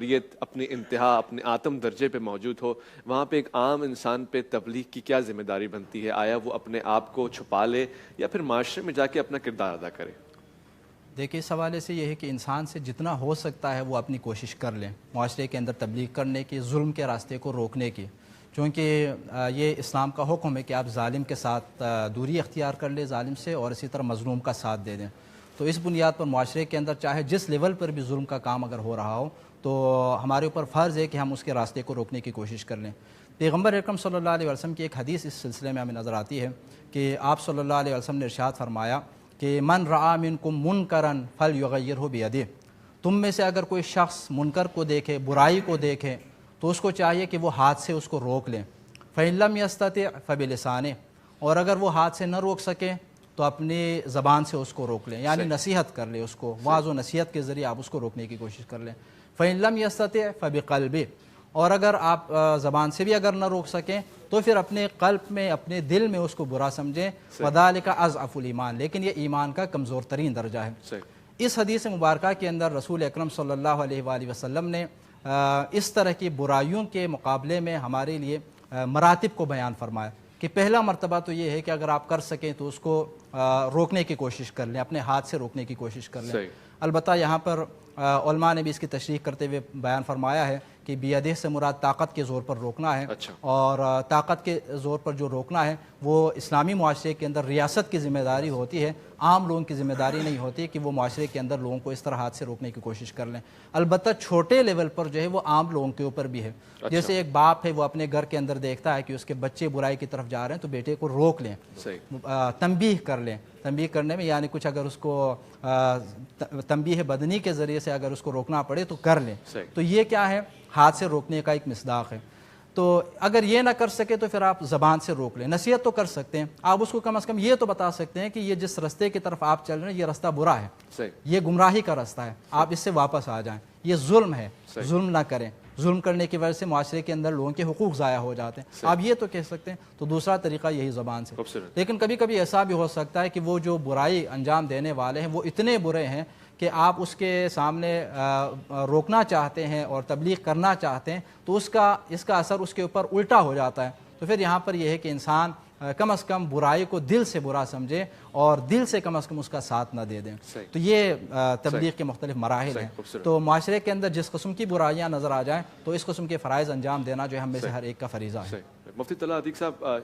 شریعت اپنی انتہا اپنے آتم درجے پہ موجود ہو، وہاں پہ ایک عام انسان پہ تبلیغ کی کیا ذمہ داری بنتی ہے؟ آیا وہ اپنے آپ کو چھپا لے یا پھر معاشرے میں جا کے اپنا کردار ادا کرے؟ دیکھیے اس حوالے سے یہ ہے کہ انسان سے جتنا ہو سکتا ہے وہ اپنی کوشش کر لیں معاشرے کے اندر تبلیغ کرنے کی، ظلم کے راستے کو روکنے کی، چونکہ یہ اسلام کا حکم ہے کہ آپ ظالم کے ساتھ دوری اختیار کر لیں ظالم سے، اور اسی طرح مظلوم کا ساتھ دے دیں۔ تو اس بنیاد پر معاشرے کے اندر چاہے جس لیول پر بھی ظلم کا کام اگر ہو رہا ہو تو ہمارے اوپر فرض ہے کہ ہم اس کے راستے کو روکنے کی کوشش کر لیں۔ پیغمبر اکرم صلی اللہ علیہ وسلم کی ایک حدیث اس سلسلے میں ہمیں نظر آتی ہے کہ آپ صلی اللہ علیہ وسلم نے ارشاد فرمایا کہ من رعا منکم منکرا فلیغیرہ بیدہ، تم میں سے اگر کوئی شخص منکر کو دیکھے، برائی کو دیکھے، تو اس کو چاہیے کہ وہ ہاتھ سے اس کو روک لیں۔ فإن لم یستطع فبلسانہ، اور اگر وہ ہاتھ سے نہ روک سکے تو اپنی زبان سے اس کو روک لیں، یعنی نصیحت کر لیں، اس کو واعظ و نصیحت کے ذریعے آپ اس کو روکنے کی کوشش کر لیں۔ فإن لم یستطع فبقلبہ، اور اگر آپ زبان سے بھی اگر نہ روک سکیں تو پھر اپنے قلب میں، اپنے دل میں اس کو برا سمجھیں، وذالک اضعف الایمان، لیکن یہ ایمان کا کمزور ترین درجہ ہے۔ اس حدیث مبارکہ کے اندر رسول اکرم صلی اللہ علیہ وآلہ وسلم نے اس طرح کی برائیوں کے مقابلے میں ہمارے لیے مراتب کو بیان فرمایا کہ پہلا مرتبہ تو یہ ہے کہ اگر آپ کر سکیں تو اس کو روکنے کی کوشش کر لیں، اپنے ہاتھ سے روکنے کی کوشش کر لیں۔ البتہ یہاں پر علماء نے بھی اس کی تشریح کرتے ہوئے بیان فرمایا ہے کہ بیدہ سے مراد طاقت کے زور پر روکنا ہے، اور طاقت کے زور پر جو روکنا ہے وہ اسلامی معاشرے کے اندر ریاست کی ذمہ داری ہوتی ہے، عام لوگوں کی ذمہ داری نہیں ہوتی کہ وہ معاشرے کے اندر لوگوں کو اس طرح ہاتھ سے روکنے کی کوشش کر لیں۔ البتہ چھوٹے لیول پر جو ہے وہ عام لوگوں کے اوپر بھی ہے۔ جیسے ایک باپ ہے، وہ اپنے گھر کے اندر دیکھتا ہے کہ اس کے بچے برائی کی طرف جا رہے ہیں تو بیٹے کو روک لیں، تنبیہ کر لیں۔ تنبیہ کرنے میں یعنی کچھ اگر اس کو تنبیہ بدنی کے ذریعے سے اگر اس کو روکنا پڑے تو کر لیں، تو یہ کیا ہے؟ ہاتھ سے روکنے کا ایک مصداق ہے۔ تو اگر یہ نہ کر سکے تو پھر آپ زبان سے روک لیں، نصیحت تو کر سکتے ہیں، آپ اس کو کم از کم یہ تو بتا سکتے ہیں کہ یہ جس رستے کی طرف آپ چل رہے ہیں یہ رستہ برا ہے، یہ گمراہی کا رستہ ہے، آپ اس سے واپس آ جائیں، یہ ظلم ہے، ظلم نہ کریں، ظلم کرنے کی وجہ سے معاشرے کے اندر لوگوں کے حقوق ضائع ہو جاتے ہیں، آپ یہ تو کہہ سکتے ہیں۔ تو دوسرا طریقہ یہی زبان سے۔ لیکن کبھی کبھی ایسا بھی ہو سکتا ہے کہ وہ جو برائی انجام دینے والے ہیں وہ اتنے برے ہیں کہ آپ اس کے سامنے روکنا چاہتے ہیں اور تبلیغ کرنا چاہتے ہیں تو اس کا اثر اس کے اوپر الٹا ہو جاتا ہے۔ تو پھر یہاں پر یہ ہے کہ انسان کم از کم برائی کو دل سے برا سمجھے اور دل سے کم از کم اس کا ساتھ نہ دے دیں۔ تو یہ تبلیغ کے مختلف مراحل ہیں۔ تو معاشرے کے اندر جس قسم کی برائیاں نظر آ جائیں تو اس قسم کے فرائض انجام دینا جو ہے ہم میں سے ہر ایک کا فریضہ ہے۔ مفتی طلحہ عتیق صاحب،